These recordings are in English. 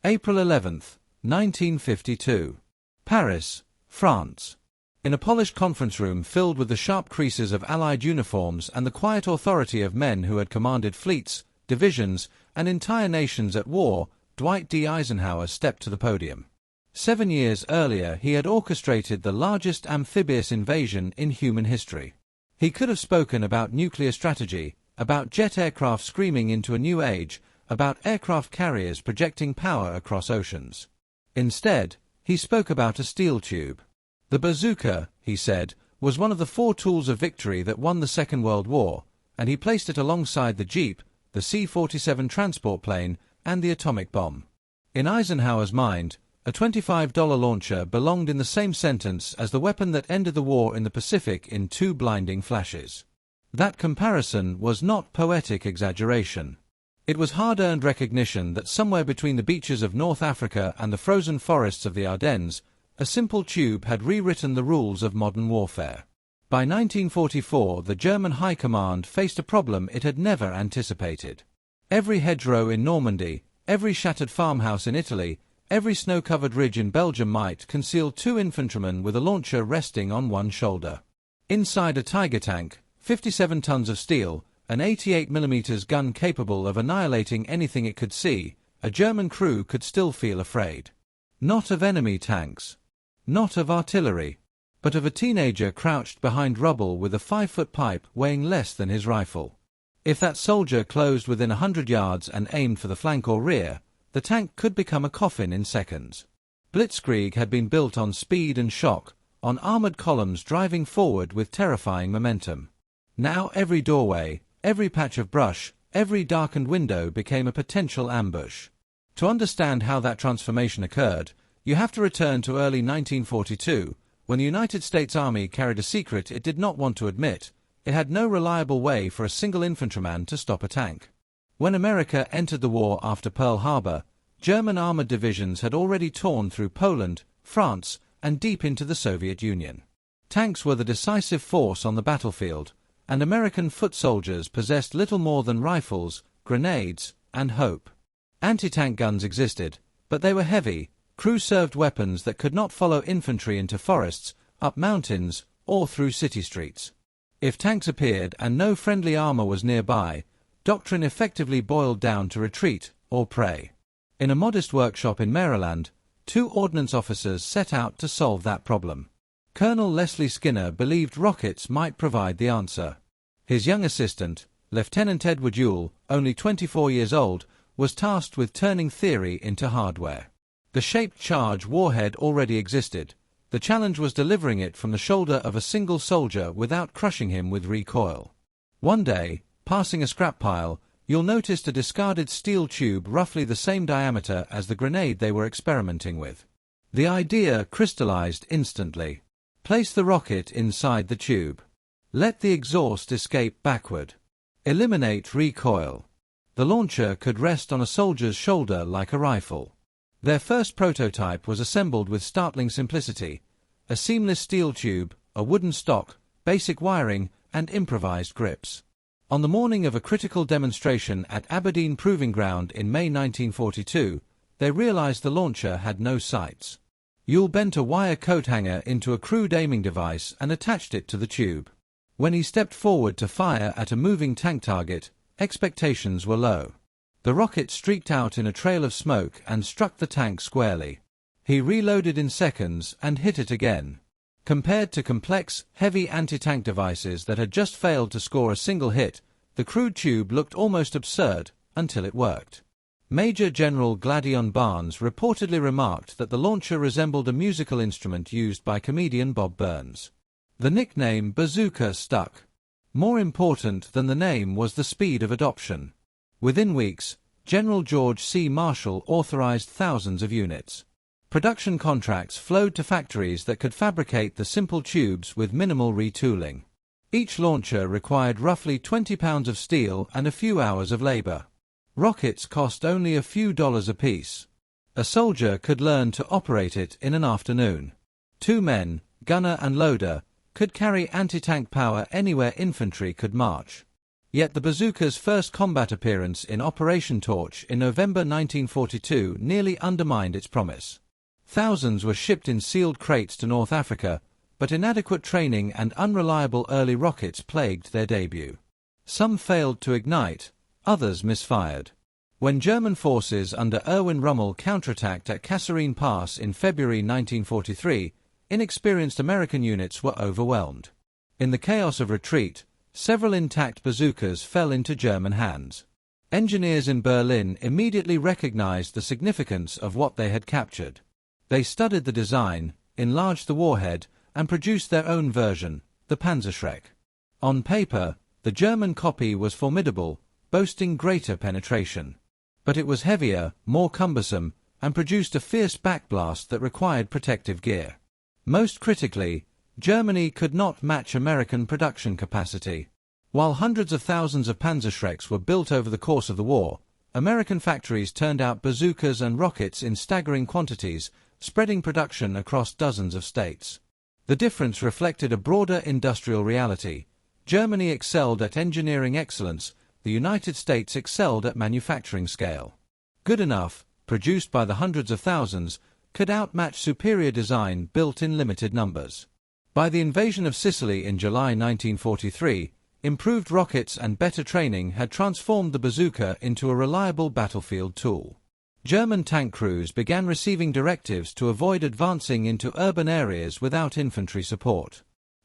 April 11, 1952. Paris, France. In a polished conference room filled with the sharp creases of Allied uniforms and the quiet authority of men who had commanded fleets, divisions, and entire nations at war, Dwight D. Eisenhower stepped to the podium. 7 years earlier he had orchestrated the largest amphibious invasion in human history. He could have spoken about nuclear strategy, about jet aircraft screaming into a new age, about aircraft carriers projecting power across oceans. Instead, he spoke about a steel tube. The bazooka, he said, was one of the 4 tools of victory that won the Second World War, and he placed it alongside the Jeep, the C-47 transport plane, and the atomic bomb. In Eisenhower's mind, a $25 launcher belonged in the same sentence as the weapon that ended the war in the Pacific in 2 blinding flashes. That comparison was not poetic exaggeration. It was hard-earned recognition that somewhere between the beaches of North Africa and the frozen forests of the Ardennes, a simple tube had rewritten the rules of modern warfare. By 1944, the German High Command faced a problem it had never anticipated. Every hedgerow in Normandy, every shattered farmhouse in Italy, every snow-covered ridge in Belgium might conceal 2 infantrymen with a launcher resting on one shoulder. Inside a Tiger tank, 57 tons of steel, an 88mm gun capable of annihilating anything it could see, a German crew could still feel afraid. Not of enemy tanks. Not of artillery. But of a teenager crouched behind rubble with a 5-foot pipe weighing less than his rifle. If that soldier closed within 100 yards and aimed for the flank or rear, the tank could become a coffin in seconds. Blitzkrieg had been built on speed and shock, on armored columns driving forward with terrifying momentum. Now every doorway, every patch of brush, every darkened window became a potential ambush. To understand how that transformation occurred, you have to return to early 1942, when the United States Army carried a secret it did not want to admit. It had no reliable way for a single infantryman to stop a tank. When America entered the war after Pearl Harbor, German armored divisions had already torn through Poland, France, and deep into the Soviet Union. Tanks were the decisive force on the battlefield, and American foot soldiers possessed little more than rifles, grenades, and hope. Anti-tank guns existed, but they were heavy, crew-served weapons that could not follow infantry into forests, up mountains, or through city streets. If tanks appeared and no friendly armor was nearby, doctrine effectively boiled down to retreat or pray. In a modest workshop in Maryland, 2 ordnance officers set out to solve that problem. Colonel Leslie Skinner believed rockets might provide the answer. His young assistant, Lieutenant Edward Ewell, only 24 years old, was tasked with turning theory into hardware. The shaped charge warhead already existed. The challenge was delivering it from the shoulder of a single soldier without crushing him with recoil. One day, passing a scrap pile, Ewell noticed a discarded steel tube roughly the same diameter as the grenade they were experimenting with. The idea crystallized instantly. Place the rocket inside the tube. Let the exhaust escape backward. Eliminate recoil. The launcher could rest on a soldier's shoulder like a rifle. Their first prototype was assembled with startling simplicity: a seamless steel tube, a wooden stock, basic wiring, and improvised grips. On the morning of a critical demonstration at Aberdeen Proving Ground in May 1942, they realized the launcher had no sights. Ewell bent a wire coat hanger into a crude aiming device and attached it to the tube. When he stepped forward to fire at a moving tank target, expectations were low. The rocket streaked out in a trail of smoke and struck the tank squarely. He reloaded in seconds and hit it again. Compared to complex, heavy anti-tank devices that had just failed to score a single hit, the crude tube looked almost absurd until it worked. Major General Gladion Barnes reportedly remarked that the launcher resembled a musical instrument used by comedian Bob Burns. The nickname Bazooka stuck. More important than the name was the speed of adoption. Within weeks, General George C. Marshall authorized thousands of units. Production contracts flowed to factories that could fabricate the simple tubes with minimal retooling. Each launcher required roughly 20 pounds of steel and a few hours of labor. Rockets cost only a few dollars apiece. A soldier could learn to operate it in an afternoon. 2 men, gunner and loader, could carry anti-tank power anywhere infantry could march. Yet the bazooka's first combat appearance in Operation Torch in November 1942 nearly undermined its promise. Thousands were shipped in sealed crates to North Africa, but inadequate training and unreliable early rockets plagued their debut. Some failed to ignite, others misfired. When German forces under Erwin Rommel counterattacked at Kasserine Pass in February 1943, inexperienced American units were overwhelmed. In the chaos of retreat, several intact bazookas fell into German hands. Engineers in Berlin immediately recognized the significance of what they had captured. They studied the design, enlarged the warhead, and produced their own version, the Panzerschreck. On paper, the German copy was formidable, boasting greater penetration. But it was heavier, more cumbersome, and produced a fierce backblast that required protective gear. Most critically, Germany could not match American production capacity. While hundreds of thousands of Panzerschrecks were built over the course of the war, American factories turned out bazookas and rockets in staggering quantities, spreading production across dozens of states. The difference reflected a broader industrial reality. Germany excelled at engineering excellence, the United States excelled at manufacturing scale. Good enough, produced by the hundreds of thousands, could outmatch superior design built in limited numbers. By the invasion of Sicily in July 1943, improved rockets and better training had transformed the bazooka into a reliable battlefield tool. German tank crews began receiving directives to avoid advancing into urban areas without infantry support.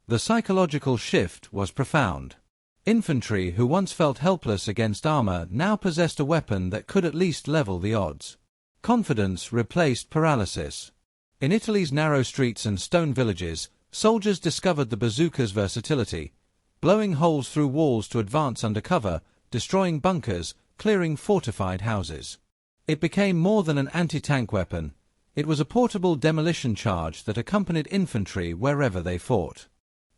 The psychological shift was profound. Infantry who once felt helpless against armor now possessed a weapon that could at least level the odds. Confidence replaced paralysis. In Italy's narrow streets and stone villages, soldiers discovered the bazooka's versatility, blowing holes through walls to advance under cover, destroying bunkers, clearing fortified houses. It became more than an anti-tank weapon. It was a portable demolition charge that accompanied infantry wherever they fought.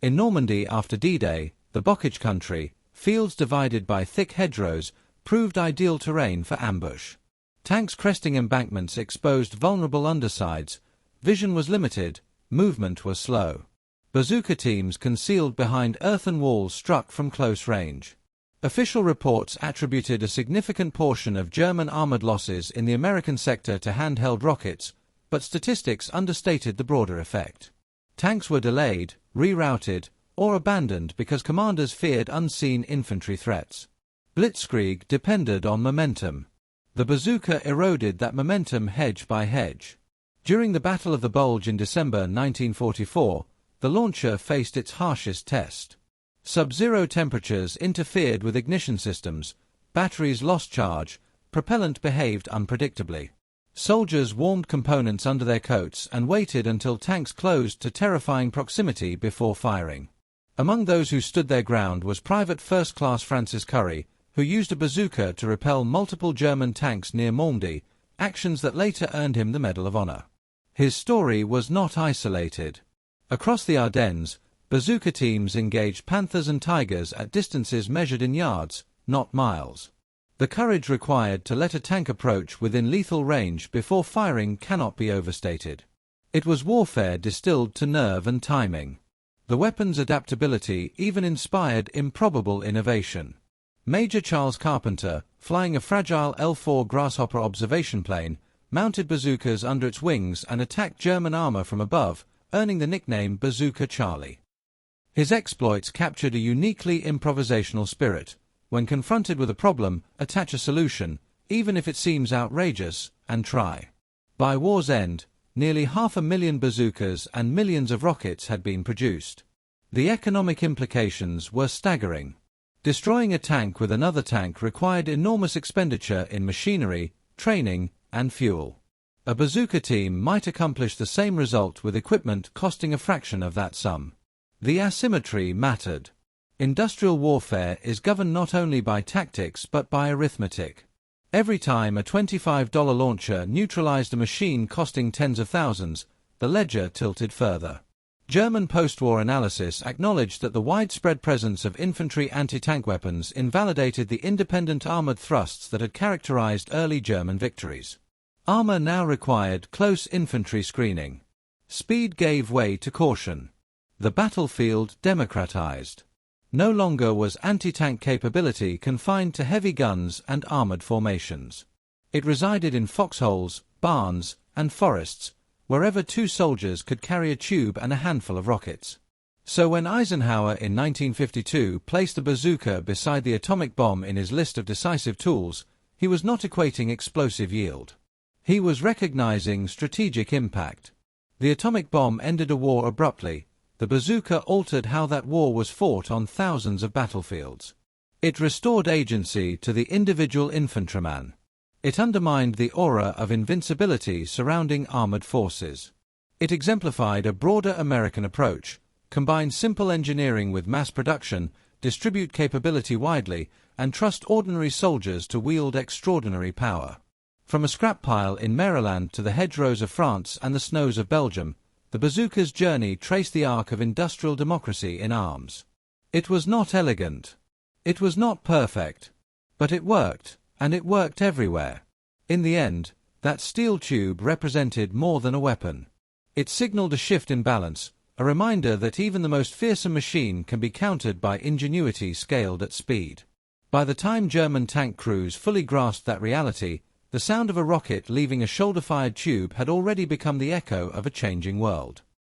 In Normandy after D-Day, the bocage country, fields divided by thick hedgerows, proved ideal terrain for ambush. Tanks cresting embankments exposed vulnerable undersides, vision was limited, movement was slow. Bazooka teams concealed behind earthen walls struck from close range. Official reports attributed a significant portion of German armored losses in the American sector to handheld rockets, but statistics understated the broader effect. Tanks were delayed, rerouted, or abandoned because commanders feared unseen infantry threats. Blitzkrieg depended on momentum. The bazooka eroded that momentum hedge by hedge. During the Battle of the Bulge in December 1944, the launcher faced its harshest test. Sub-zero temperatures interfered with ignition systems, batteries lost charge, propellant behaved unpredictably. Soldiers warmed components under their coats and waited until tanks closed to terrifying proximity before firing. Among those who stood their ground was Private First Class Francis Curry, who used a bazooka to repel multiple German tanks near Normandy, actions that later earned him the Medal of Honor. His story was not isolated. Across the Ardennes, bazooka teams engaged Panthers and Tigers at distances measured in yards, not miles. The courage required to let a tank approach within lethal range before firing cannot be overstated. It was warfare distilled to nerve and timing. The weapon's adaptability even inspired improbable innovation. Major Charles Carpenter, flying a fragile L-4 Grasshopper observation plane, mounted bazookas under its wings and attacked German armor from above, earning the nickname Bazooka Charlie. His exploits captured a uniquely improvisational spirit. When confronted with a problem, attach a solution, even if it seems outrageous, and try. By war's end, nearly 500,000 bazookas and millions of rockets had been produced. The economic implications were staggering. Destroying a tank with another tank required enormous expenditure in machinery, training, and fuel. A bazooka team might accomplish the same result with equipment costing a fraction of that sum. The asymmetry mattered. Industrial warfare is governed not only by tactics but by arithmetic. Every time a $25 launcher neutralized a machine costing tens of thousands, the ledger tilted further. German post-war analysis acknowledged that the widespread presence of infantry anti-tank weapons invalidated the independent armored thrusts that had characterized early German victories. Armor now required close infantry screening. Speed gave way to caution. The battlefield democratized. No longer was anti-tank capability confined to heavy guns and armored formations. It resided in foxholes, barns, and forests, wherever two soldiers could carry a tube and a handful of rockets. So when Eisenhower in 1952 placed the bazooka beside the atomic bomb in his list of decisive tools, he was not equating explosive yield. He was recognizing strategic impact. The atomic bomb ended a war abruptly. The bazooka altered how that war was fought on thousands of battlefields. It restored agency to the individual infantryman. It undermined the aura of invincibility surrounding armored forces. It exemplified a broader American approach: combine simple engineering with mass production, distribute capability widely, and trust ordinary soldiers to wield extraordinary power. From a scrap pile in Maryland to the hedgerows of France and the snows of Belgium, the bazooka's journey traced the arc of industrial democracy in arms. It was not elegant. It was not perfect. But it worked, and it worked everywhere. In the end, that steel tube represented more than a weapon. It signaled a shift in balance, a reminder that even the most fearsome machine can be countered by ingenuity scaled at speed. By the time German tank crews fully grasped that reality, the sound of a rocket leaving a shoulder-fired tube had already become the echo of a changing world.